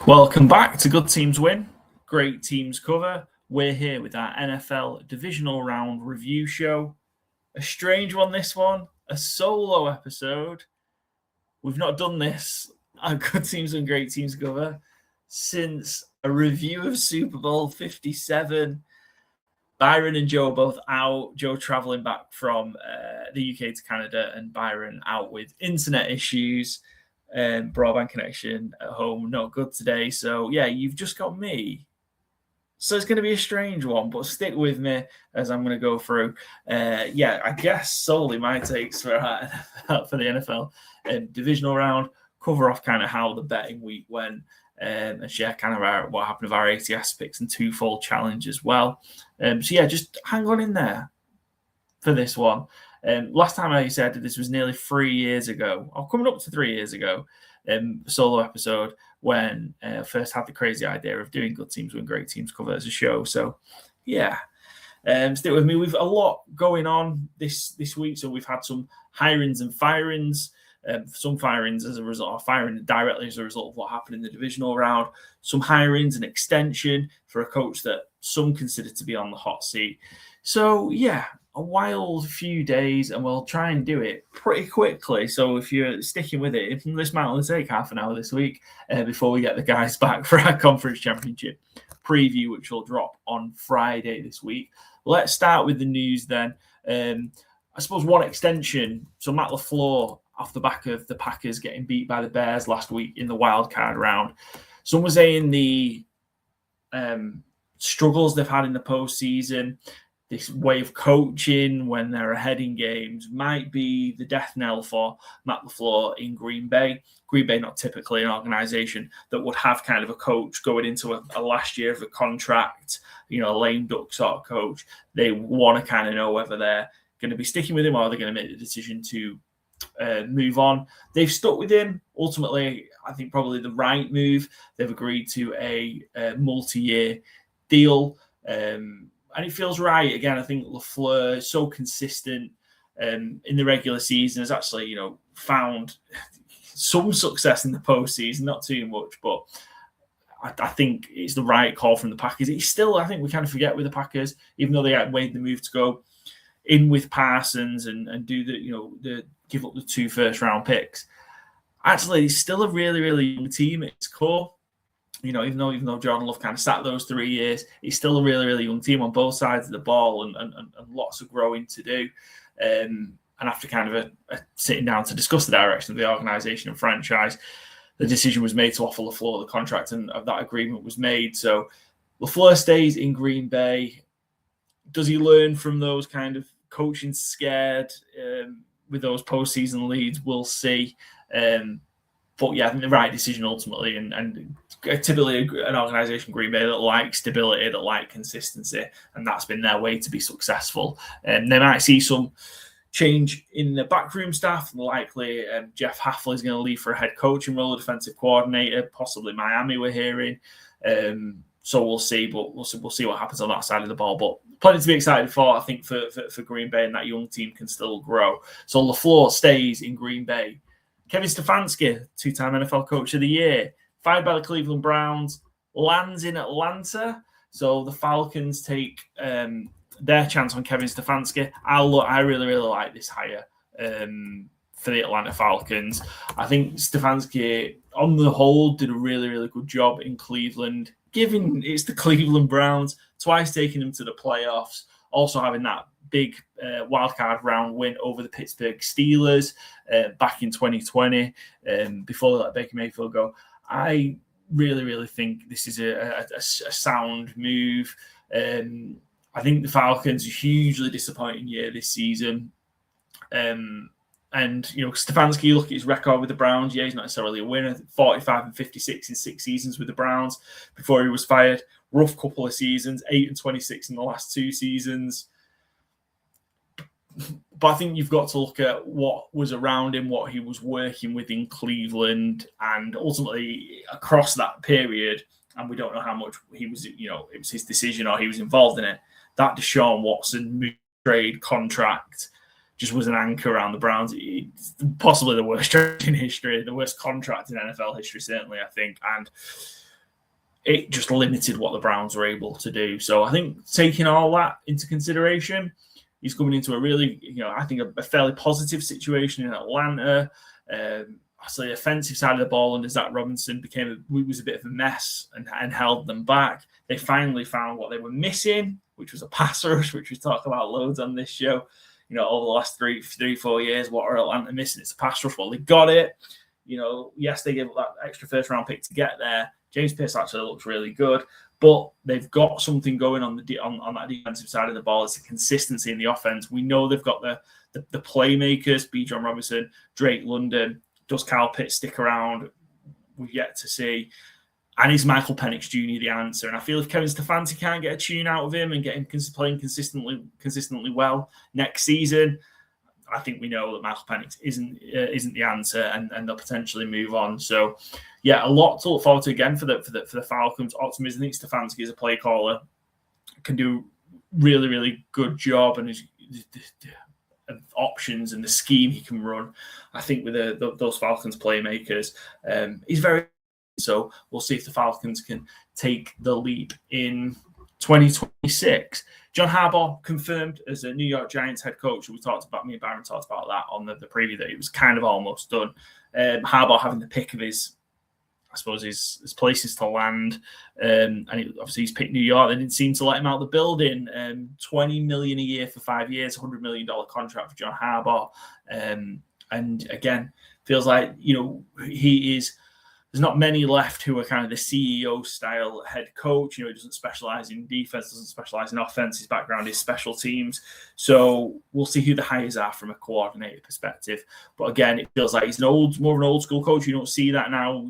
Welcome back to Good Teams Win, Great Teams Cover. We're here with our NFL Divisional Round review show. A strange one, this one, a solo episode. We've not done this on Good Teams Win, Great Teams Cover since a review of Super Bowl 57. Byron and Joe are both out. Joe traveling back from the UK to Canada, and Byron out with internet issues. Broadband connection at home not good today, so yeah, you've just got me. So it's going to be a strange one, but stick with me as I'm going to go through. I guess solely my takes for the NFL divisional round, cover off kind of how the betting week went, and share kind of what happened with our ATS picks and twofold challenge as well. Just hang on in there for this one. Last time I said this was nearly 3 years ago, or coming up to 3 years ago, solo episode when I first had the crazy idea of doing Good Teams Win, Great Teams Cover as a show. So, yeah, stick with me. We've a lot going on this week. So we've had some hirings and firings. Some firings as a result, or firing directly as a result of what happened in the divisional round. Some hirings and extension for a coach that some consider to be on the hot seat. So, yeah, a wild few days, and we'll try and do it pretty quickly. So if you're sticking with it, this might only take half an hour this week before we get the guys back for our conference championship preview, which will drop on Friday this week. Let's start with the news then. I suppose one extension. So Matt LaFleur, off the back of the Packers getting beat by the Bears last week in the wild card round. Some were saying the struggles they've had in the postseason, this way of coaching when they're ahead in games, might be the death knell for Matt LaFleur in Green Bay. Green Bay, not typically an organization that would have kind of a coach going into a last year of a contract, a lame duck sort of coach. They want to kind of know whether they're going to be sticking with him or they're going to make the decision to move on. They've stuck with him. Ultimately, I think probably the right move. They've agreed to a multi-year deal. And it feels right. Again, I think LaFleur is so consistent in the regular season, has actually, found some success in the postseason, not too much, but I think it's the right call from the Packers. It's still, I think we kind of forget with the Packers, even though they had made the move to go in with Parsons and do the give up the 2 first-round picks. Actually, it's still a really, really young team at its core. Even though Jordan Love kind of sat those 3 years, he's still a really, really young team on both sides of the ball and lots of growing to do. And after kind of a sitting down to discuss the direction of the organization and franchise, the decision was made to offer LaFleur the contract, and that agreement was made. So LaFleur stays in Green Bay. Does he learn from those kind of coaching scared with those postseason leads? We'll see. But yeah, I think the right decision ultimately, and typically an organization, Green Bay, that likes stability, that like consistency, and that's been their way to be successful. And they might see some change in the backroom staff. Likely, Jeff Hafley is going to leave for a head coaching role, a defensive coordinator, possibly Miami. We're hearing. So we'll see, but we'll see what happens on that side of the ball. But plenty to be excited for, I think, for Green Bay, and that young team can still grow. So LaFleur stays in Green Bay. Kevin Stefanski, 2-time NFL Coach of the Year, fired by the Cleveland Browns, lands in Atlanta. So the Falcons take their chance on Kevin Stefanski. I really, really like this hire for the Atlanta Falcons. I think Stefanski, on the whole, did a really, really good job in Cleveland, given it's the Cleveland Browns, twice taking them to the playoffs, also having that big wildcard round win over the Pittsburgh Steelers back in 2020 before they let Baker Mayfield go. I really, really think this is a sound move. I think the Falcons, a hugely disappointing year this season. And, Stefanski, you look at his record with the Browns. Yeah, he's not necessarily a winner. 45-56 in 6 seasons with the Browns before he was fired. Rough couple of seasons, 8-26 in the last 2 seasons. But I think you've got to look at what was around him, what he was working with in Cleveland, and ultimately across that period, and we don't know how much he was, it was his decision or he was involved in it, that Deshaun Watson trade contract just was an anchor around the Browns. It's possibly the worst trade in history, the worst contract in NFL history, certainly, I think. And it just limited what the Browns were able to do. So I think taking all that into consideration, he's coming into a really, I think a fairly positive situation in Atlanta. Obviously, the offensive side of the ball under Zach Robinson was a bit of a mess and held them back. They finally found what they were missing, which was a pass rush, which we talk about loads on this show. Over the last 4 years, what are Atlanta missing? It's a pass rush. Well, they got it. Yes, they gave up that extra first-round pick to get there. James Pierce actually looks really good, but they've got something going on that defensive side of the ball. It's a consistency in the offense. We know they've got the playmakers, B. John Robinson, Drake London. Does Kyle Pitts stick around? We've yet to see. And is Michael Penix Jr. the answer? And I feel if Kevin Stefanski can't get a tune out of him and get him playing consistently well next season, I think we know that Michael Penix isn't the answer, and they'll potentially move on. So, yeah, a lot to look forward to again for the Falcons. Optimism. I think Stefanski as a play caller can do really, really good job, and his options and the scheme he can run. I think with those Falcons playmakers, he's very. So we'll see if the Falcons can take the leap in 2026. John Harbaugh confirmed as a New York Giants head coach. Me and Byron talked about that on the preview, that it was kind of almost done. Harbaugh having the pick of his places to land. And obviously he's picked New York. They didn't seem to let him out of the building. $20 million a year for 5 years, $100 million contract for John Harbaugh. And again, feels like, he is. There's not many left who are kind of the CEO style head coach. He doesn't specialize in defense, doesn't specialize in offense. His background is special teams. So we'll see who the hires are from a coordinator perspective. But again, it feels like he's more of an old school coach. You don't see that now.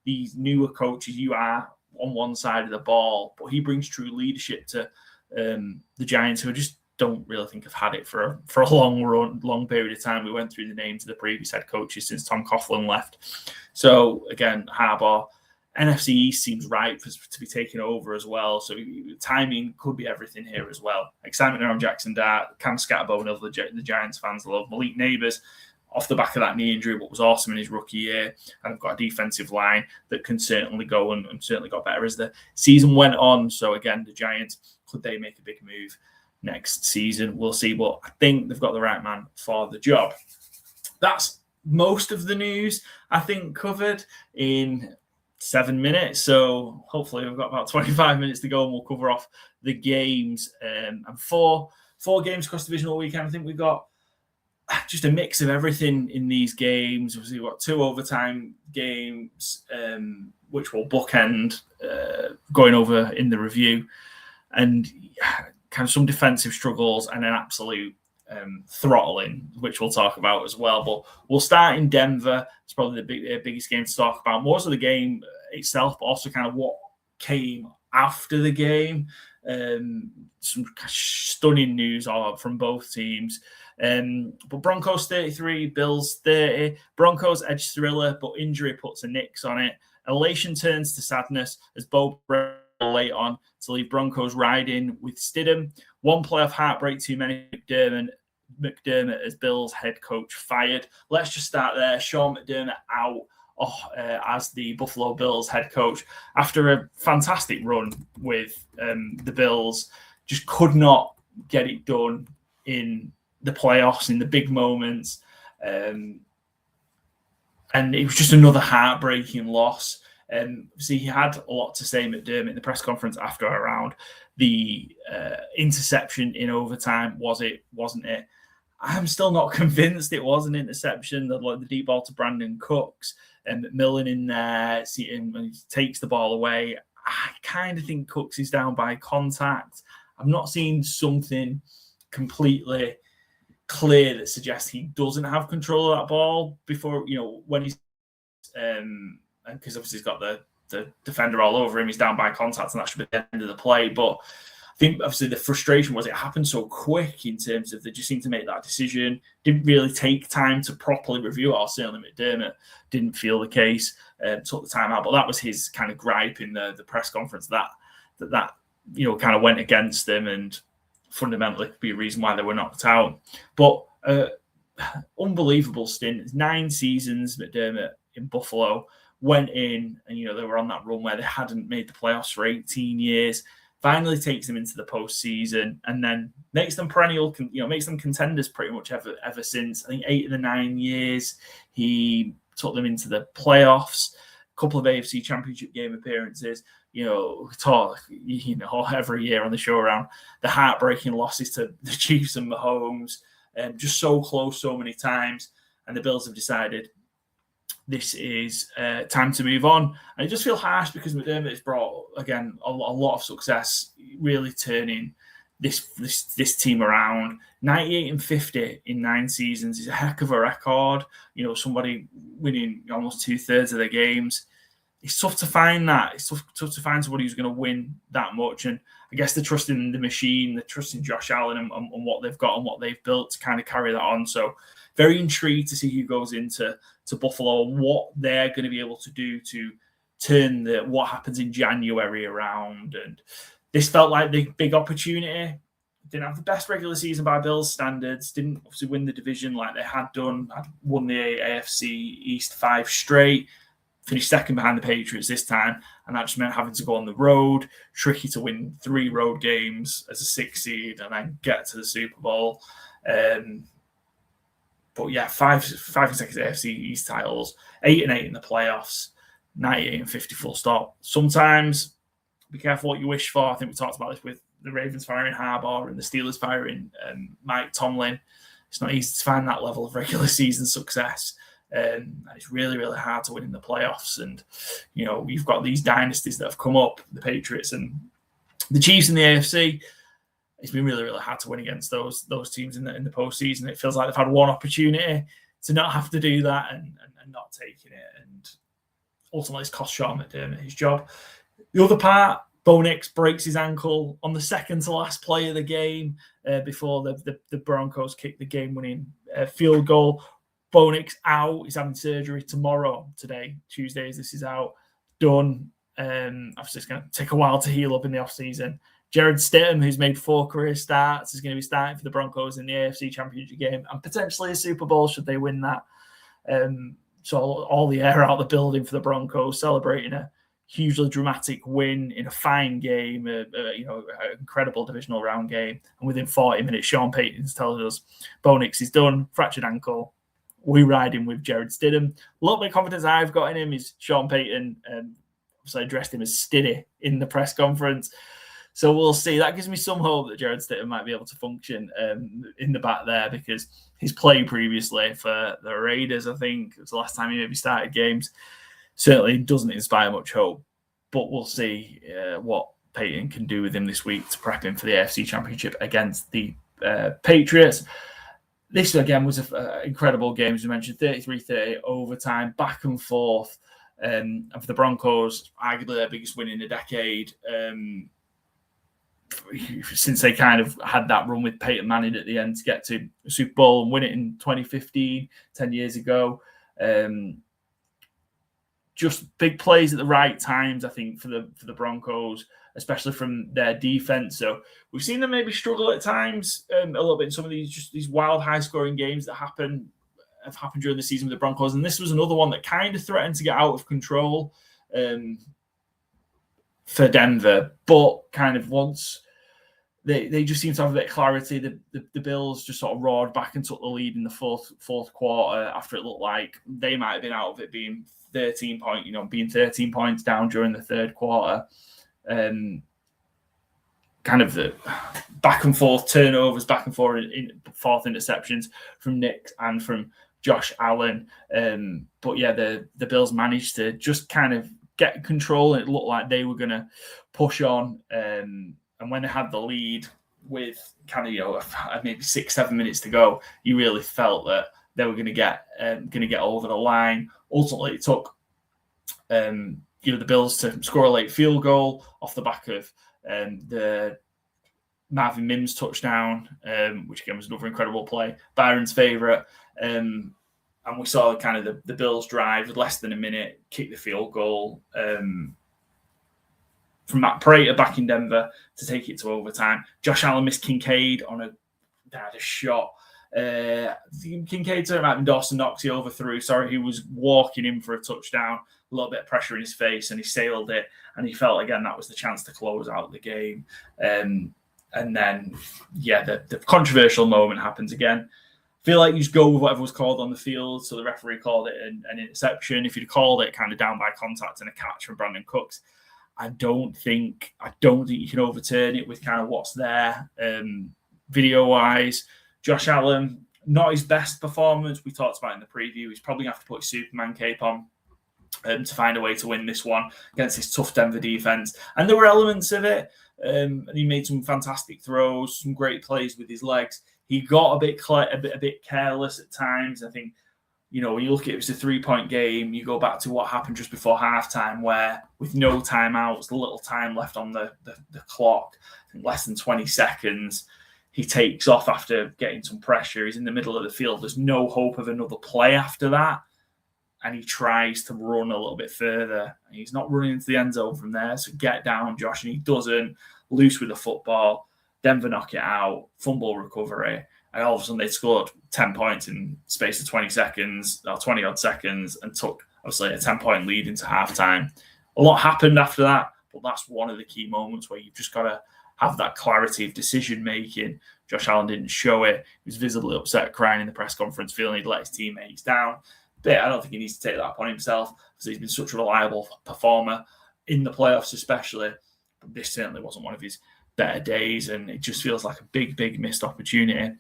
These newer coaches, you are on one side of the ball, but he brings true leadership to the Giants, who just don't really think have had it for a long period of time. We went through the names of the previous head coaches since Tom Coughlin left. So again, Harbaugh, NFC East seems ripe to be taken over as well. So timing could be everything here as well. Excitement around Jackson Dart, Cam Scatterbo, and the Giants fans love. Malik Neighbors, off the back of that knee injury, what was awesome in his rookie year, and I've got a defensive line that can certainly go and certainly got better as the season went on. So again, the Giants, could they make a big move next season? We'll see, but I think they've got the right man for the job. That's most of the news, I think, covered in 7 minutes. So hopefully we've got about 25 minutes to go and we'll cover off the games. And four games across the divisional weekend. I think we've got just a mix of everything in these games. We've got 2 overtime games, which will bookend going over in the review. And kind of some defensive struggles and an absolute throttling, which we'll talk about as well. But we'll start in Denver. It's probably the biggest game to talk about. More so the game itself, but also kind of what came after the game. Some stunning news from both teams. But Broncos 33, Bills 30. Broncos edge thriller, but injury puts a nix on it. Elation turns to sadness as Bo late on to leave Broncos riding with Stidham. One playoff heartbreak too many. McDermott as Bills head coach fired. Let's just start there. Sean McDermott out as the Buffalo Bills head coach after a fantastic run with the Bills. Just could not get it done in the playoffs, in the big moments. And it was just another heartbreaking loss. See, he had a lot to say, McDermott, in the press conference after around the interception in overtime. Wasn't it? I'm still not convinced it was an interception. The deep ball to Brandon Cooks and McMillan in there, when he takes the ball away. I kind of think Cooks is down by contact. I've not seen something completely clear that suggests he doesn't have control of that ball before, when he's because obviously he's got the defender all over him. He's down by contact, and that should be the end of the play. But I think obviously the frustration was it happened so quick in terms of they just seemed to make that decision. Didn't really take time to properly review it, or certainly McDermott didn't feel the case. Took the time out, but that was his kind of gripe in the press conference that kind of went against them and fundamentally could be a reason why they were knocked out. But unbelievable stint. 9 seasons, McDermott in Buffalo, went in and, they were on that run where they hadn't made the playoffs for 18 years. Finally takes them into the postseason and then makes them perennial, makes them contenders pretty much ever since. I think 8 of the 9 years he took them into the playoffs, a couple of AFC Championship game appearances. We talk, every year on the show around the heartbreaking losses to the Chiefs and Mahomes, just so close so many times. And the Bills have decided this is time to move on. And it just feels harsh because McDermott has brought, again, a lot of success, really turning this team around. 98-50 in 9 seasons is a heck of a record. Somebody winning almost 2/3 of their games. It's tough to find that. It's tough to find somebody who's going to win that much. And I guess they're trusting the machine, they're trusting Josh Allen and what they've got and what they've built to kind of carry that on. So very intrigued to see who goes into Buffalo and what they're going to be able to do to turn what happens in January around. And this felt like the big opportunity. Didn't have the best regular season by Bills standards. Didn't obviously win the division like they had done. Had won the AFC East 5 straight. Finished second behind the Patriots this time, and that just meant having to go on the road. Tricky to win 3 road games as a 6 seed and then get to the Super Bowl. But yeah, 5 consecutive AFC East titles, 8-8 in the playoffs, 98-50 full stop. Sometimes be careful what you wish for. I think we talked about this with the Ravens firing Harbaugh and the Steelers firing Mike Tomlin. It's not easy to find that level of regular season success. And it's really, really hard to win in the playoffs. And, we've got these dynasties that have come up, the Patriots and the Chiefs in the AFC. It's been really, really hard to win against those teams in the postseason. It feels like they've had one opportunity to not have to do that and not taking it. And ultimately, it's cost Sean McDermott his job. The other part, Bo Nix breaks his ankle on the second to last play of the game before the Broncos kick the game-winning field goal. Bo Nix out. He's having surgery today, Tuesday, as this is out. Done. Obviously, it's going to take a while to heal up in the offseason. Jared Stidham, who's made 4 career starts, is going to be starting for the Broncos in the AFC Championship game and potentially a Super Bowl should they win that. So all the air out the building for the Broncos, celebrating a hugely dramatic win in a fine game, an incredible divisional round game. And within 40 minutes, Sean Payton's telling us Bo Nix is done, fractured ankle. We ride him with Jared Stidham. A little bit of confidence I've got in him is Sean Payton. So I addressed him as Stiddy in the press conference. So we'll see. That gives me some hope that Jared Stidham might be able to function in the back there because his play previously for the Raiders, I think, it was the last time he maybe started games, certainly doesn't inspire much hope. But we'll see what Payton can do with him this week to prep him for the AFC Championship against the Patriots. This, again, was an incredible game, as we mentioned, 33-30 overtime, back and forth. And for the Broncos, arguably their biggest win in a decade, since they kind of had that run with Peyton Manning at the end to get to the Super Bowl and win it in 2015, 10 years ago. Just big plays at the right times, I think, for the Broncos, especially from their defense. So we've seen them maybe struggle at times a little bit in some of these wild, high-scoring games that have happened during the season with the Broncos. And this was another one that kind of threatened to get out of control for Denver, but kind of once they just seem to have a bit of clarity, the Bills just sort of roared back and took the lead in the fourth quarter after it looked like they might have been out of it being 13 points down during the third quarter. Kind of the back and forth turnovers, back and forth interceptions from Nick and from Josh Allen. But yeah, the Bills managed to just kind of get control, and it looked like they were going to push on. And when they had the lead with kind of maybe 6-7 minutes to go, you really felt that they were going to get over the line. Ultimately, it took the Bills to score a late field goal off the back of the Marvin Mims touchdown, which again was another incredible play. Byron's favourite. And we saw kind of the Bills drive with less than a minute, kick the field goal from Matt Prater back in Denver to take it to overtime. Josh Allen missed Kincaid on a shot. Kincaid turned out and Dawson Knox, he overthrew. He was walking in for a touchdown. a little bit of pressure in his face, and he sailed it, and he felt again that was the chance to close out the game. And then, the controversial moment happens again. Feel like you just go with whatever was called on the field. So the referee called it an interception. If you'd called it kind of down by contact and a catch from Brandon Cooks, I don't think you can overturn it with kind of what's there. Video-wise, Josh Allen, not his best performance. We talked about it in the preview. He's probably going to have to put his Superman cape on to find a way to win this one against this tough Denver defense. And there were elements of it. And he made some fantastic throws, some great plays with his legs. He got a bit careless at times. I think, when you look at it, was a 3-point game. You go back to what happened just before halftime, where with no timeouts, the little time left on the clock, I think less than 20 seconds, he takes off after getting some pressure. He's in the middle of the field. There's no hope of another play after that. And he tries to run a little bit further. He's not running into the end zone from there. So get down, Josh. And he doesn't. Loose with the football. Denver knock it out. Fumble recovery. And all of a sudden they scored 10 points in space of 20 seconds, or 20-odd seconds, and took, obviously, a 10-point lead into halftime. A lot happened after that, but that's one of the key moments where you've just got to have that clarity of decision-making. Josh Allen didn't show it. He was visibly upset, crying in the press conference, feeling he'd let his teammates down. But I don't think he needs to take that upon himself because he's been such a reliable performer in the playoffs especially. But this certainly wasn't one of his better days, and it just feels like a big missed opportunity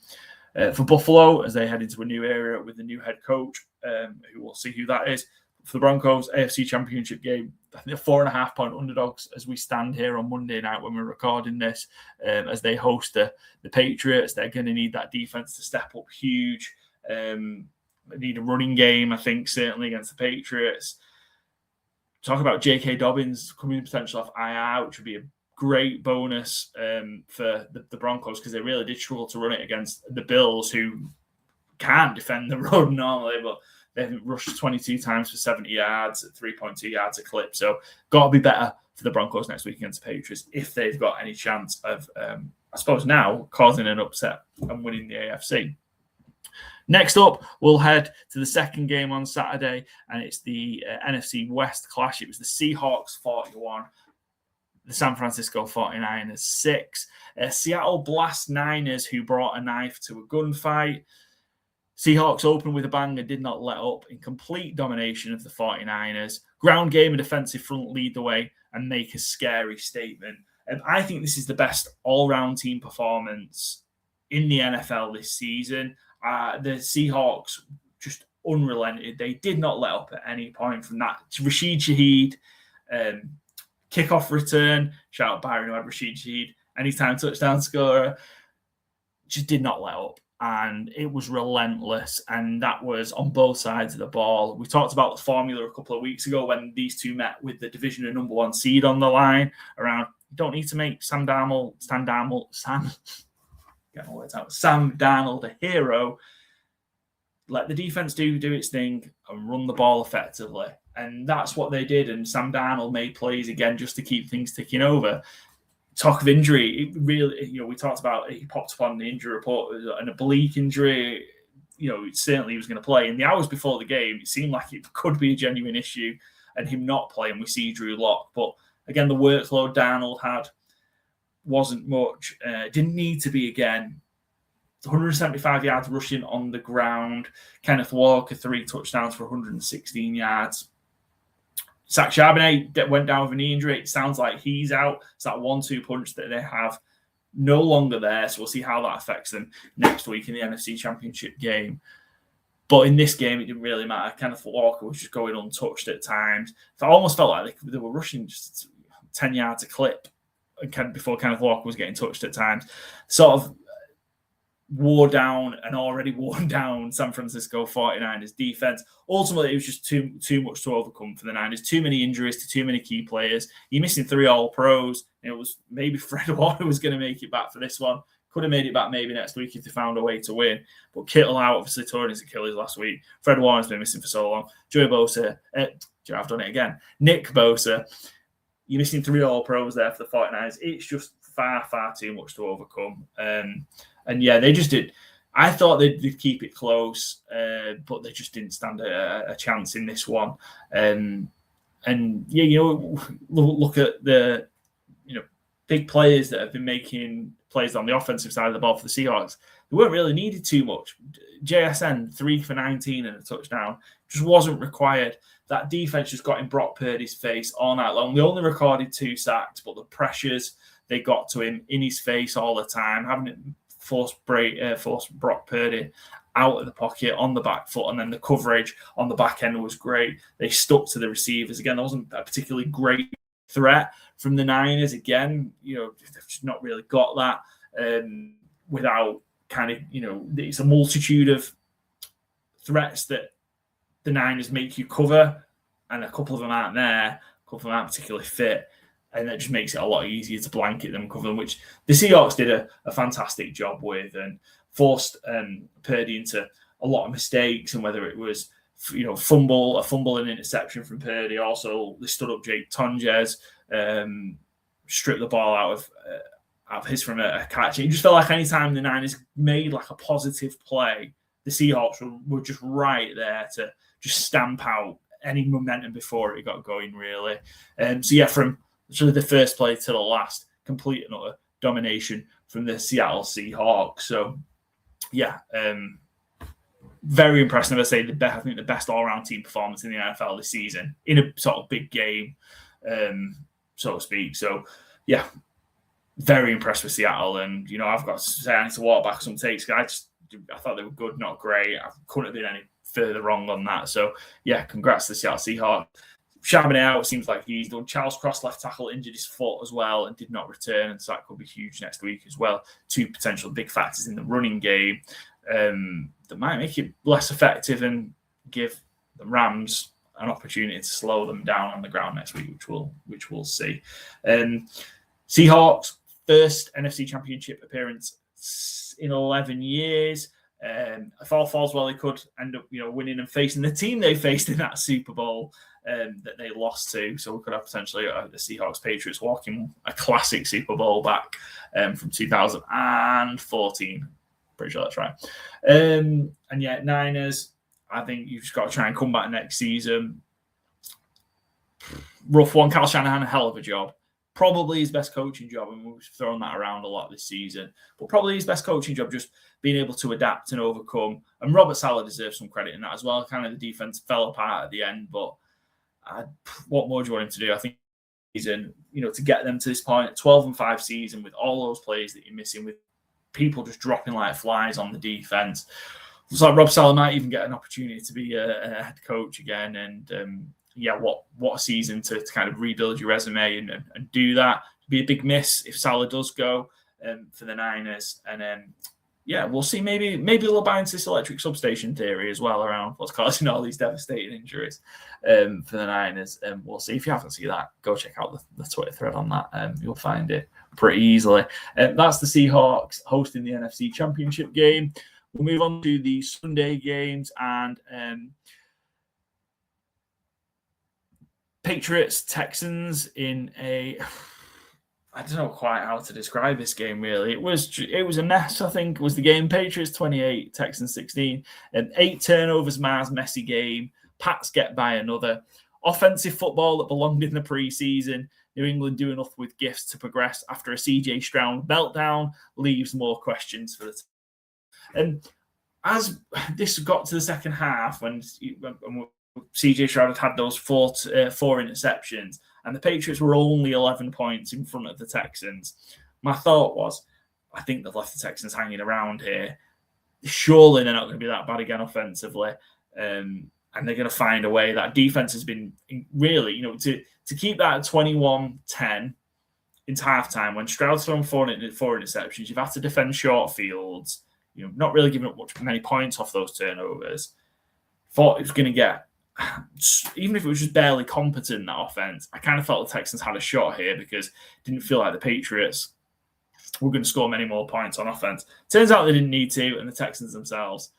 for Buffalo as they head into a new era with a new head coach, who we'll see who that is. For the Broncos, AFC Championship game, I think they're 4.5-point underdogs as we stand here on Monday night when we're recording this, as they host the Patriots. They're going to need that defense to step up huge. They need a running game, I think, certainly against the Patriots. Talk about J.K. Dobbins coming potentially off IR, which would be a great bonus for the Broncos because they really did struggle to run it against the Bills, who can't defend the run normally, but they've rushed 22 times for 70 yards at 3.2 yards a clip. So got to be better for the Broncos next week against the Patriots if they've got any chance of, I suppose now, causing an upset and winning the AFC. Next up, we'll head to the second game on Saturday, and it's the NFC West clash. It was the Seahawks 41, the San Francisco 49ers 6. Seattle Blast Niners, who brought a knife to a gunfight. Seahawks opened with a bang and did not let up in complete domination of the 49ers. Ground game and defensive front lead the way and make a scary statement. I think this is the best all-round team performance in the NFL this season. The Seahawks just unrelented. They did not let up at any point from that. Rashid Shaheed, kickoff return. Shout out Byron who had Rashid Shaheed. Anytime touchdown scorer. Just did not let up. And it was relentless. And that was on both sides of the ball. We talked about the formula a couple of weeks ago when these two met with the division number 1 seed on the line around, you don't need to make Sam Darnold a hero. Let the defense do its thing and run the ball effectively. And that's what they did. And Sam Darnold made plays again just to keep things ticking over. Talk of injury, it really, we talked about he popped up on the injury report, an oblique injury. Certainly he was going to play. In the hours before the game, it seemed like it could be a genuine issue and him not playing. We see Drew Lock. But again, the workload Darnold had wasn't much. Didn't need to be again. 175 yards rushing on the ground. Kenneth Walker, 3 touchdowns for 116 yards. Zach Charbonnet went down with a knee injury. It sounds like he's out. It's that 1-2 punch that they have no longer there. So we'll see how that affects them next week in the NFC Championship game. But in this game, it didn't really matter. Kenneth Walker was just going untouched at times. I almost felt like they were rushing just 10 yards a clip before Kenneth Walker was getting touched at times. Sort of wore down an already worn down San Francisco 49ers defense. Ultimately, it was just too much to overcome for the Niners. Too many injuries to too many key players. You're missing 3 All-Pros. It was maybe Fred Warner was going to make it back for this one. Could have made it back maybe next week if they found a way to win. But Kittle out, obviously tore his Achilles last week. Fred Warner's been missing for so long. Joey Bosa, I've done it again. Nick Bosa. You're missing 3 All-Pros there for the 49ers. It's just far too much to overcome. And yeah, they just did. I thought they'd keep it close, but they just didn't stand a chance in this one. And yeah, look at the big players that have been making plays on the offensive side of the ball for the Seahawks. They weren't really needed too much. JSN 3 for 19 and a touchdown just wasn't required. That defense just got in Brock Purdy's face all night long. They only recorded 2 sacks, but the pressures they got to him in his face all the time, having it force Brock Purdy out of the pocket on the back foot, and then the coverage on the back end was great. They stuck to the receivers. Again, there wasn't a particularly great threat from the Niners. Again, they've just not really got that without kind of, it's a multitude of threats that the Niners make you cover, and a couple of them aren't there, a couple of them aren't particularly fit, and that just makes it a lot easier to blanket them and cover them, which the Seahawks did a fantastic job with, and forced Purdy into a lot of mistakes. And whether it was a fumble and interception from Purdy, also they stood up Jake Tonjes, stripped the ball out of his from a catch. It just felt like anytime the Niners made like a positive play, the Seahawks were just right there to just stamp out any momentum before it got going, really. So yeah, from sort of the first play to the last, complete and utter domination from the Seattle Seahawks. So yeah, very impressive. I say I think the best all-round team performance in the NFL this season in a sort of big game, so to speak. So yeah, very impressed with Seattle. And I've got to say, I need to walk back some takes. I thought they were good, not great. I couldn't have been any further wrong on that. So yeah, congrats to the Seattle Seahawks. Charbonnet out, seems like he's done. Charles Cross, left tackle, injured his foot as well and did not return, and so that could be huge next week as well. 2 potential big factors in the running game that might make it less effective and give the Rams an opportunity to slow them down on the ground next week, which we'll see. Seahawks, first NFC Championship appearance in 11 years. If all falls well, they could end up, winning and facing the team they faced in that Super Bowl that they lost to. So we could have potentially the Seahawks Patriots walking a classic Super Bowl back from 2014. Pretty sure that's right. And yet Niners, I think you've just got to try and come back next season. Rough one. Kyle Shanahan, a hell of a job. Probably his best coaching job, and we've thrown that around a lot this season, but probably his best coaching job, just being able to adapt and overcome. And Robert Saleh deserves some credit in that as well. Kind of the defense fell apart at the end, but what more do you want him to do? I think season, to get them to this point, 12-5 season with all those plays that you're missing, with people just dropping like flies on the defense. Looks like Rob Saleh might even get an opportunity to be a head coach again. And what a season to kind of rebuild your resume and do that. It'd be a big miss if Saleh does go for the Niners. And we'll see. Maybe they'll buy into this electric substation theory as well around what's causing all these devastating injuries for the Niners. And we'll see. If you haven't seen that, go check out the Twitter thread on that. You'll find it pretty easily. That's the Seahawks hosting the NFC Championship game. We'll move on to the Sunday games, and Patriots Texans in a, I don't know quite how to describe this game, really. It was a mess, I think, was the game. Patriots 28, Texans 16. 8 turnovers, Mars, messy game. Pats get by another. Offensive football that belonged in the preseason. New England do enough with gifts to progress after a CJ Stroud meltdown leaves more questions for the team. And as this got to the second half, when CJ Stroud had those four interceptions, and the Patriots were only 11 points in front of the Texans, my thought was, I think they've left the Texans hanging around here. Surely they're not going to be that bad again offensively, and they're going to find a way. That defense has been really, to keep that at 21-10 into halftime, when Stroud's thrown four interceptions, you've had to defend short fields, not really giving up many points off those turnovers. Thought it was going to get, even if it was just barely competent, that offense, I kind of felt the Texans had a shot here, because it didn't feel like the Patriots were going to score many more points on offense. Turns out they didn't need to, and the Texans themselves,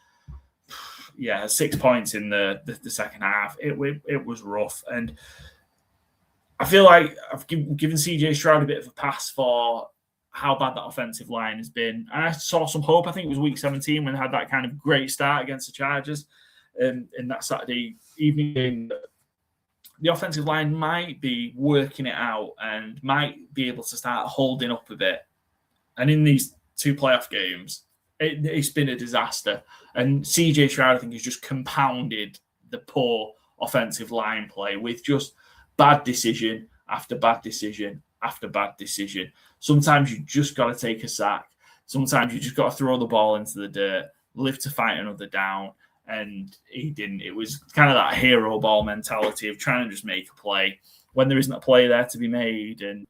6 points in the second half. It was rough, and I feel like I've given CJ Stroud a bit of a pass for how bad that offensive line has been. And I saw some hope. I think it was week 17 when they had that kind of great start against the Chargers in that Saturday evening game. the offensive line might be working it out and might be able to start holding up a bit. And in these 2 playoff games, it's been a disaster. And CJ Stroud, I think, has just compounded the poor offensive line play with just bad decision after bad decision after bad decision. Sometimes you just got to take a sack. Sometimes you just got to throw the ball into the dirt, live to fight another down. And he didn't. It was kind of that hero ball mentality of trying to just make a play when there isn't a play there to be made. And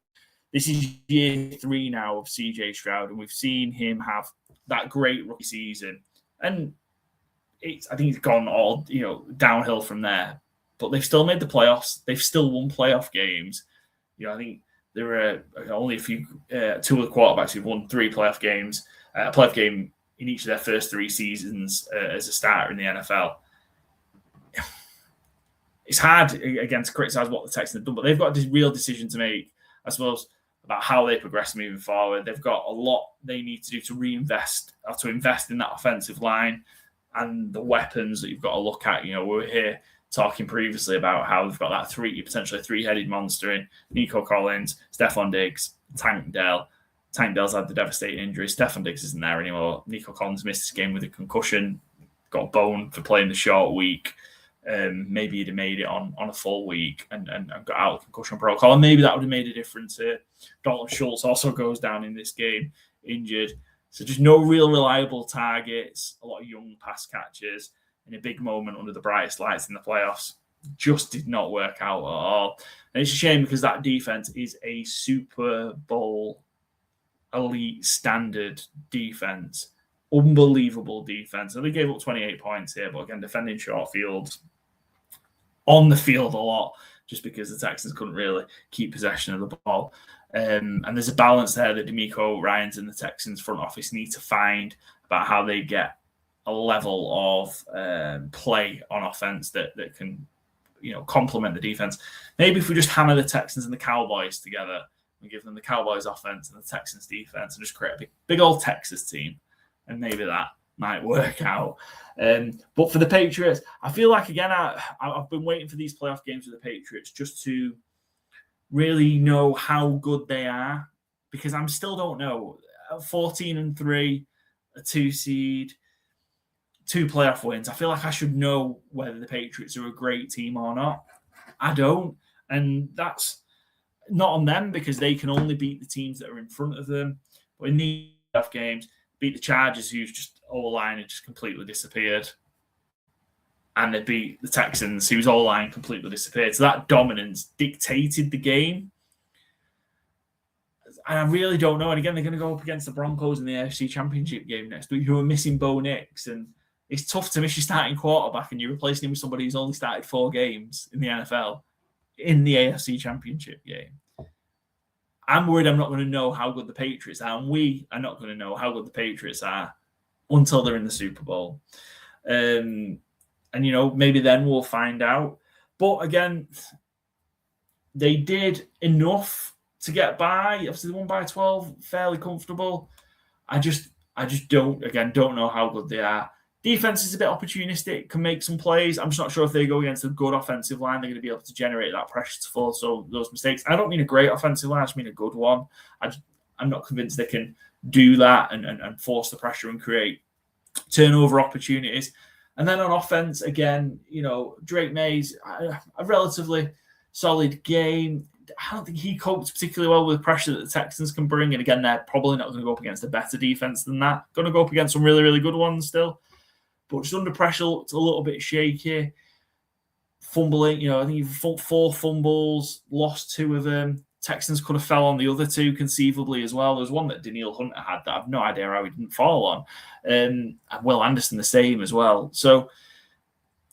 this is year 3 now of CJ Stroud, and we've seen him have that great rookie season. And I think it's gone all downhill from there. But they've still made the playoffs. They've still won playoff games. I think there are only a few, 2 of the quarterbacks who've won 3 playoff games, a playoff game in each of their first 3 seasons as a starter in the NFL. It's hard, again, to criticize what the Texans have done, but they've got a real decision to make, I suppose, about how they progress moving forward. They've got a lot they need to do to reinvest or to invest in that offensive line and the weapons that you've got to look at. We were here talking previously about how they've got that potentially 3-headed monster in Nico Collins, Stephon Diggs, Tank Dell. Tank Dell's had the devastating injury. Stephon Diggs isn't there anymore. Nico Collins missed his game with a concussion, got a bone for playing the short week. Maybe he'd have made it on a full week and got out of concussion protocol. And maybe that would have made a difference here. Dalton Schultz also goes down in this game, injured. So just no real reliable targets, a lot of young pass catchers in a big moment under the brightest lights in the playoffs. Just did not work out at all. And it's a shame because that defense is a Super Bowl elite standard defense. Unbelievable defense. And they gave up 28 points here, but again, defending short fields on the field a lot just because the Texans couldn't really keep possession of the ball. And there's a balance there that DeMeco Ryans and the Texans front office need to find about how they get a level of play on offense that can, complement the defense. Maybe if we just hammer the Texans and the Cowboys together and give them the Cowboys offense and the Texans defense and just create a big old Texas team, and maybe that might work out. But for the Patriots, I feel like, again, I've been waiting for these playoff games with the Patriots just to really know how good they are, because I still don't know. 14-3, a 2 seed, 2 playoff wins. I feel like I should know whether the Patriots are a great team or not. I don't. And that's not on them because they can only beat the teams that are in front of them. But in these playoff games, beat the Chargers, who's just O-line had just completely disappeared. And they beat the Texans, whose O-line completely disappeared. So that dominance dictated the game. And I really don't know. And again, they're going to go up against the Broncos in the AFC Championship game next week, who are missing Bo Nix. And it's tough to miss your starting quarterback and you're replacing him with somebody who's only started 4 games in the NFL in the AFC Championship game. I'm worried I'm not going to know how good the Patriots are, and we are not going to know how good the Patriots are until they're in the Super Bowl. And, maybe then we'll find out. But again, they did enough to get by. Obviously, they won by 12, fairly comfortable. I just don't know how good they are. Defense is a bit opportunistic, can make some plays. I'm just not sure if they go against a good offensive line, they're going to be able to generate that pressure to force those mistakes. I don't mean a great offensive line, I just mean a good one. I'm not convinced they can do that and force the pressure and create turnover opportunities. And then on offense, again, Drake May's a relatively solid game. I don't think he coped particularly well with pressure that the Texans can bring. And again, they're probably not going to go up against a better defense than that. Going to go up against some really, really good ones still. But just under pressure, it's a little bit shaky. Fumbling, I think 4 fumbles, lost 2 of them. Texans could have fell on the other 2 conceivably as well. There's one that Danielle Hunter had that I've no idea how he didn't fall on. And Will Anderson the same as well. So,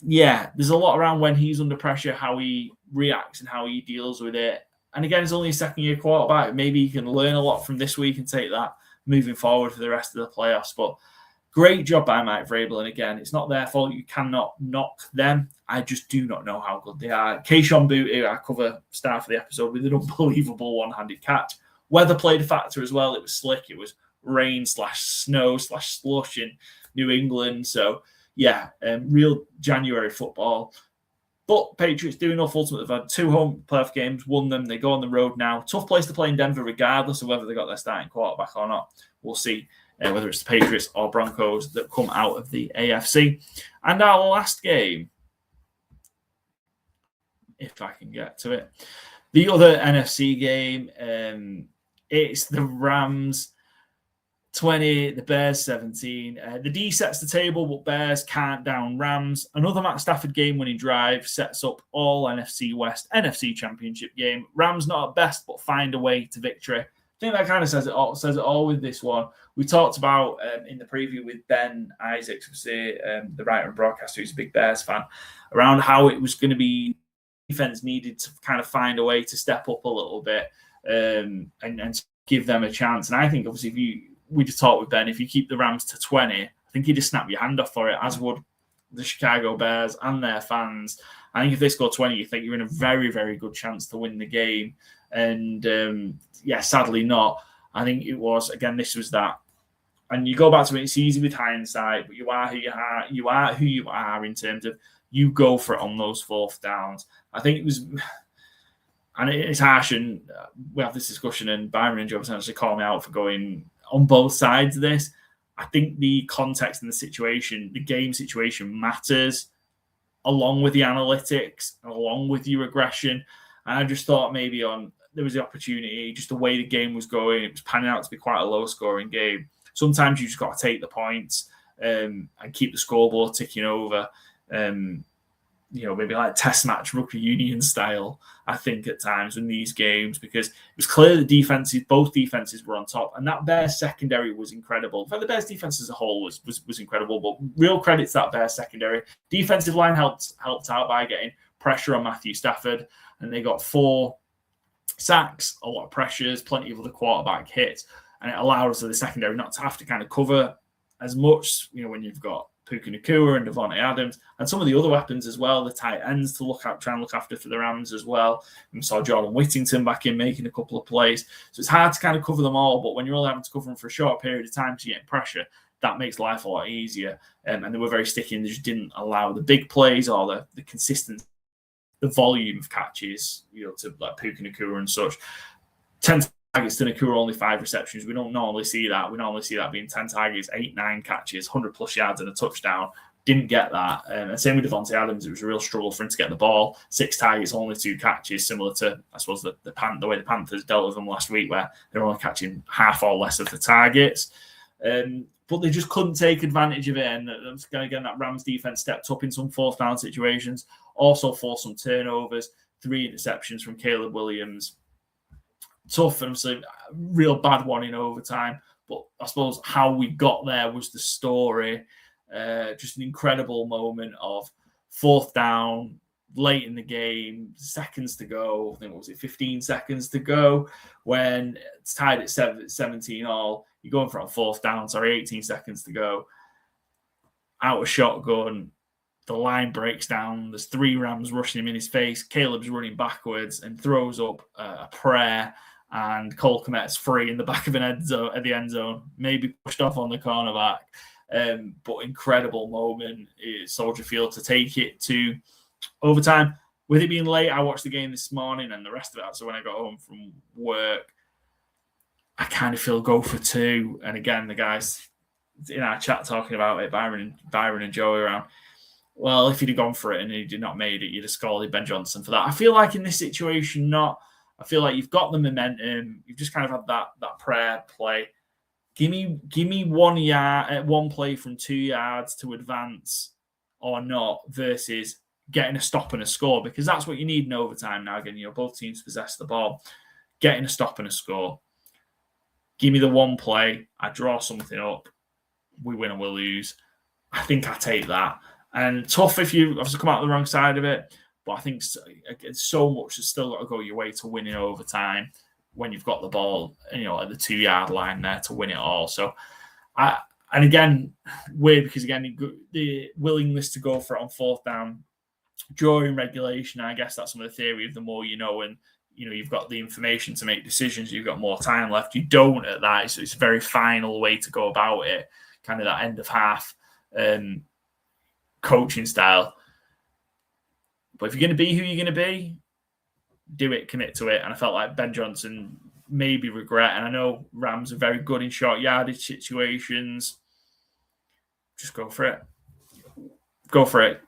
yeah, there's a lot around when he's under pressure, how he reacts and how he deals with it. And again, he's only a second-year quarterback. Maybe he can learn a lot from this week and take that moving forward for the rest of the playoffs. But great job by Mike Vrabel. And again, it's not their fault. You cannot knock them. I just do not know how good they are. Kayshon Boutte, our cover star for the episode, with an unbelievable one-handed catch. Weather played a factor as well. It was slick. It was rain/snow/slush in New England. So, yeah, real January football. But Patriots do enough ultimately. They've had 2 home playoff games, won them. They go on the road now. Tough place to play in Denver, regardless of whether they got their starting quarterback or not. We'll see whether it's the Patriots or Broncos that come out of the AFC. And our last game, if I can get to it, the other NFC game, it's the Rams 20, the Bears 17. The D sets the table, but Bears can't down Rams. Another Matt Stafford game-winning drive sets up all NFC West, NFC Championship game. Rams not at best, but find a way to victory. I think that kind of says it all with this one. We talked about in the preview with Ben Isaacs, the writer and broadcaster who's a big Bears fan, around how it was going to be defense needed to kind of find a way to step up a little bit and give them a chance. And I think obviously we just talked with Ben, if you keep the Rams to 20, I think you just snap your hand off for it, as would the Chicago Bears and their fans. I think if they score 20, you think you're in a very, very good chance to win the game. And sadly not. I think it was, again, this was that. And you go back to it, it's easy with hindsight, but you are who you are. You are who you are in terms of you go for it on those 4th downs. I think it was, and it's harsh, and we have this discussion, and Byron and Joe essentially call me out for going on both sides of this. I think the context and the situation, the game situation matters, along with the analytics, along with your aggression. And I just thought maybe there was the opportunity, just the way the game was going, it was panning out to be quite a low-scoring game. Sometimes you just got to take the points and keep the scoreboard ticking over. Maybe like test match rugby union style, I think, at times in these games, because it was clear the both defenses were on top, and that Bears secondary was incredible. In fact, the Bears defense as a whole was incredible, but real credit to that Bears secondary. Defensive line helped out by getting pressure on Matthew Stafford, and they got 4 sacks, a lot of pressures, plenty of other quarterback hits, and it allowed the secondary not to have to kind of cover as much, when you've got Puka Nacua and Devontae Adams, and some of the other weapons as well, the tight ends to try and look after for the Rams as well. And we saw Jordan Whittington back in making a couple of plays. So it's hard to kind of cover them all, but when you're only having to cover them for a short period of time to get pressure, that makes life a lot easier. And they were very sticky, and they just didn't allow the big plays or the consistent, the volume of catches, to like Puka Nacua and such. 10 targets to Nacua, only 5 receptions. We don't normally see that. We normally see that being 10 targets, 8-9 catches, 100+ yards and a touchdown. Didn't get that. And same with Devontae Adams. It was a real struggle for him to get the ball. 6 targets, only 2 catches, similar to, I suppose, the way the Panthers dealt with them last week, where they're only catching half or less of the targets. But they just couldn't take advantage of it. And again, that Rams defense stepped up in some 4th down situations, also forced some turnovers, 3 interceptions from Caleb Williams. Tough, and a real bad one in overtime. But I suppose how we got there was the story. Just an incredible moment of 4th down, late in the game, seconds to go. I think, what was it, 15 seconds to go, when it's tied at 17 all. You're going for a 4th down, 18 seconds to go. Out of shotgun, the line breaks down. There's 3 Rams rushing him in his face. Caleb's running backwards and throws up a prayer. And Cole Kmet's free in the back of an end zone, at the end zone, maybe pushed off on the cornerback. But incredible moment at Soldier Field to take it to overtime. With it being late, I watched the game this morning and the rest of it. So when I got home from work, I kind of feel go for 2. And again, the guys in our chat talking about it, Byron and Joey around, well, if he'd have gone for it and he'd not made it, you'd have scalded Ben Johnson for that. I feel like in this situation, not. I feel like you've got the momentum. You've just kind of had that prayer play. Give me 1 yard, 1 play from 2 yards to advance or not, versus getting a stop and a score, because that's what you need in overtime now. Again, both teams possess the ball. Getting a stop and a score. Give me the 1 play. I draw something up. We win or we lose. I think I take that. And tough if you obviously come out the wrong side of it. But I think so much has still got to go your way to winning overtime when you've got the ball, at the 2-yard line there to win it all. So, and again, weird, because again, the willingness to go for it on 4th down during regulation, I guess that's some of the theory of the more you know, and you've got the information to make decisions, you've got more time left. You don't at that. So it's a very final way to go about it, kind of that end of half coaching style. But if you're going to be who you're going to be, do it, commit to it. And I felt like Ben Johnson maybe regret. And I know Rams are very good in short yardage situations. Just go for it. Go for it.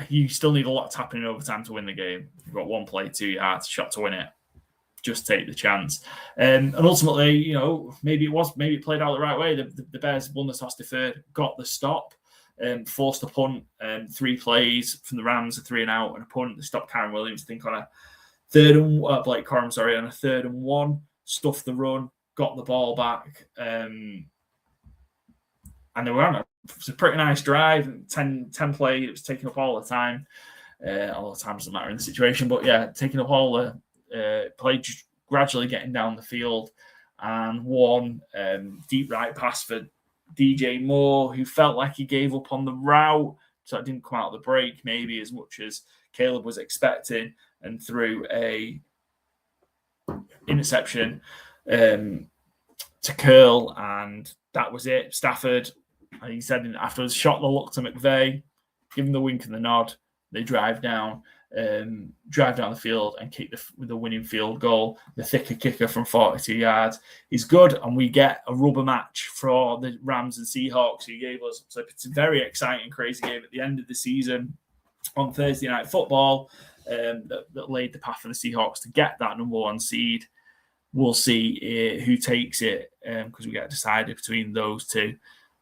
You still need a lot happening in overtime to win the game. You've got one play, 2 yards, shot to win it. Just take the chance. And ultimately, maybe it played out the right way. The Bears won the toss deferred, got the stop, forced a punt, 3 plays from the Rams, a 3 and out, and a punt. They stopped Karen Williams, I think, on a Blake Corum, on a 3rd and 1, stuffed the run, got the ball back, and they were on it. It was a pretty nice drive, 10 play. It was taking up all the time. Although time doesn't matter in the situation, but yeah, taking up all the play, just gradually getting down the field, and one deep right pass for DJ Moore, who felt like he gave up on the route, so it didn't come out of the break maybe as much as Caleb was expecting, and threw a interception to curl, and that was it. Stafford, he said afterwards, shot the look to McVay, give him the wink and the nod. They drive down the field and kick the winning field goal. The thicker kicker from 42 yards is good, and we get a rubber match for the Rams and Seahawks who gave us. So it's a very exciting, crazy game at the end of the season on Thursday Night Football that laid the path for the Seahawks to get that number 1 seed. We'll see who takes it because we get decided between those two.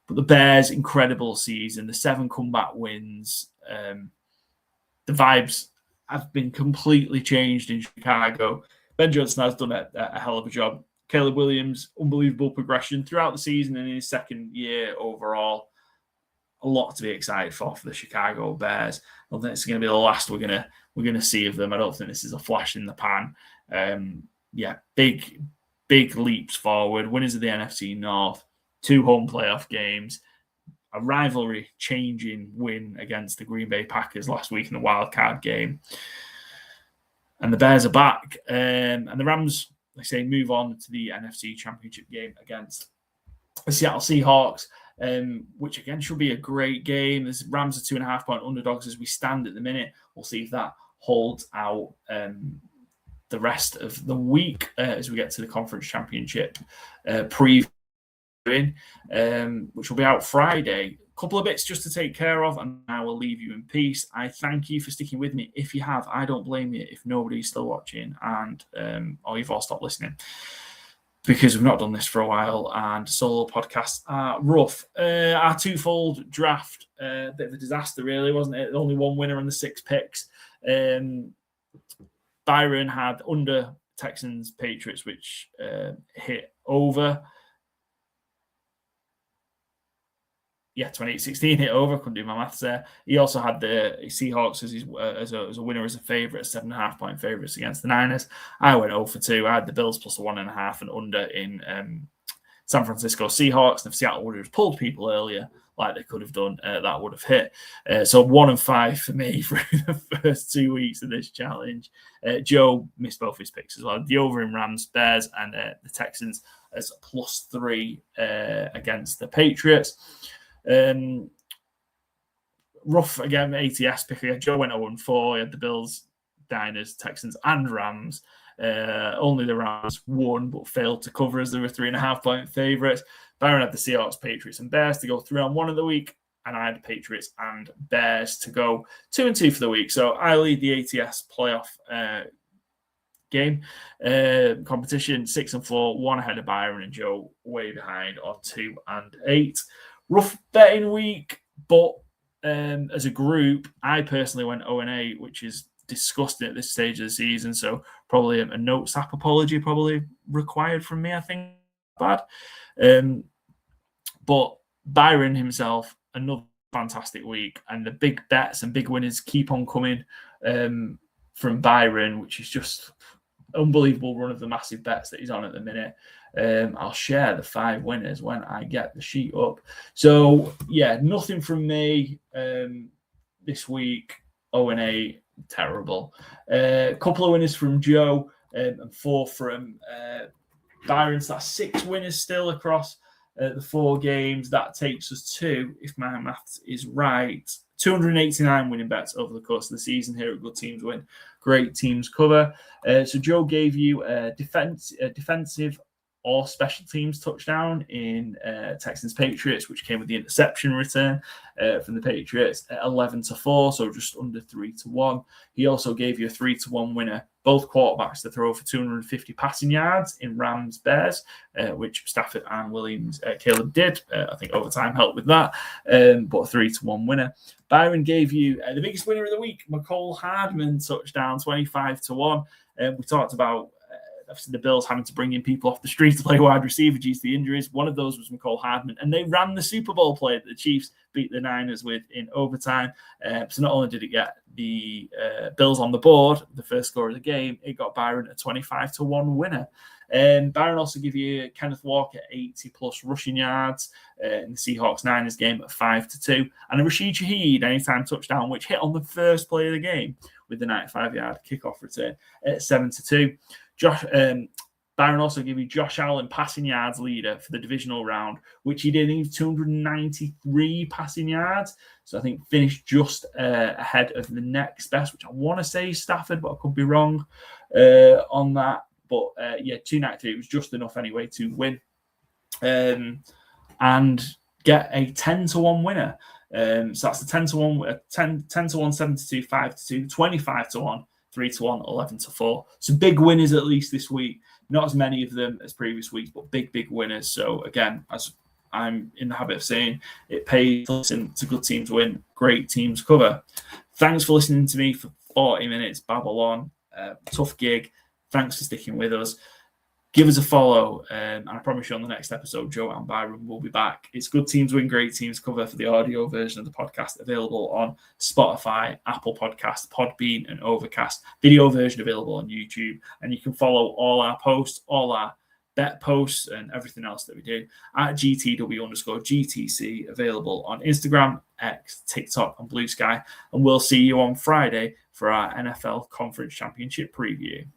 But the Bears, incredible season, the 7 comeback wins. The vibes have been completely changed in Chicago. Ben Johnson has done a hell of a job. Caleb Williams, unbelievable progression throughout the season and in his 2nd year overall. A lot to be excited for the Chicago Bears. I don't think it's going to be the last we're going to see of them. I don't think this is a flash in the pan. Big leaps forward. Winners of the NFC North, 2 home playoff games, a rivalry-changing win against the Green Bay Packers last week in the wild card game. And the Bears are back. And the Rams, like I say, move on to the NFC Championship game against the Seattle Seahawks, which, again, should be a great game. The Rams are 2.5-point underdogs as we stand at the minute. We'll see if that holds out the rest of the week as we get to the Conference Championship preview. Which will be out Friday. A couple of bits just to take care of, and I will leave you in peace. I thank you for sticking with me. If you have, I don't blame you if nobody's still watching and or you've all stopped listening, because we've not done this for a while and solo podcasts are rough. Our twofold draft, a bit of a disaster really, wasn't it? Only 1 winner on the 6 picks. Byron had under Texans Patriots, which hit over. 28-16 hit over. Couldn't do my maths there. He also had the Seahawks as a winner, as a favourite, 7.5-point favourites against the Niners. I went 0 for 2. I had the Bills plus the 1.5 and under in San Francisco Seahawks. And if Seattle would have pulled people earlier, like they could have done, that would have hit. So 1 and 5 for me through the first 2 weeks of this challenge. Joe missed both his picks as well. The over in Rams, Bears, and the Texans as +3 against the Patriots. Rough again, ATS pick again. Joe went 0-4. He had the Bills, Niners, Texans, and Rams. Only the Rams won, but failed to cover as they were 3.5-point favourites. Byron had the Seahawks, Patriots, and Bears to go 3-1 of the week, and I had Patriots and Bears to go 2-2 for the week. So I lead the ATS playoff game competition 6-4, 1 ahead of Byron, and Joe way behind on 2 and 8. Rough betting week, but as a group, I personally went 0-8, which is disgusting at this stage of the season. So probably a notes app apology probably required from me, I think. Bad. But Byron himself, another fantastic week, and the big bets and big winners keep on coming from Byron, which is just unbelievable run of the massive bets that he's on at the minute. I'll share the 5 winners when I get the sheet up. So yeah, nothing from me this week. 0-8, terrible. A couple of winners from Joe and 4 from Byron. So that's 6 winners still across the 4 games. That takes us to, if my maths is right, 289 winning bets over the course of the season here at Good Teams Win, Great Teams Cover. So Joe gave you a defensive or special teams touchdown in Texans Patriots, which came with the interception return from the Patriots at 11-4, so just under 3-1. He also gave you a 3-1 winner, both quarterbacks to throw for 250 passing yards in Rams Bears, which Stafford and Williams, Caleb did. I think overtime helped with that, but a 3-1 winner. Byron gave you the biggest winner of the week, McCole Hardman touchdown, 25-1. We talked about obviously the Bills having to bring in people off the street to play wide receiver due to the injuries. One of those was McCole Hardman, and they ran the Super Bowl play that the Chiefs beat the Niners with in overtime. So not only did it get the Bills on the board, the first score of the game, it got Byron a 25-1 winner. Byron also gave you Kenneth Walker 80+ rushing yards in the Seahawks-Niners game at 5-2, and a Rashid Shaheed anytime touchdown, which hit on the first play of the game with the 95-yard kickoff return at 7-2. Byron also gave you Josh Allen passing yards leader for the divisional round, which he did. He was 293 passing yards. So I think finished just ahead of the next best, which I want to say Stafford, but I could be wrong on that. But 293, it was just enough anyway to win and get a 10-1 winner. So that's the 10-1, 10-1, 7-2, 5-2, 25-1. 3-1, 11-4. So big winners at least this week. Not as many of them as previous weeks, but big winners. So again, as I'm in the habit of saying, it pays to listen to Good Teams Win, Great Teams Cover. Thanks for listening to me for 40 minutes, babble on. Tough gig. Thanks for sticking with us. Give us a follow, and I promise you on the next episode, Joe and Byron will be back. It's Good Teams Win, Great Teams Cover for the audio version of the podcast, available on Spotify, Apple Podcasts, Podbean, and Overcast. Video version available on YouTube, and you can follow all our posts, all our bet posts, and everything else that we do at GTW_GTC, available on Instagram, X, TikTok, and Blue Sky. And we'll see you on Friday for our NFL Conference Championship preview.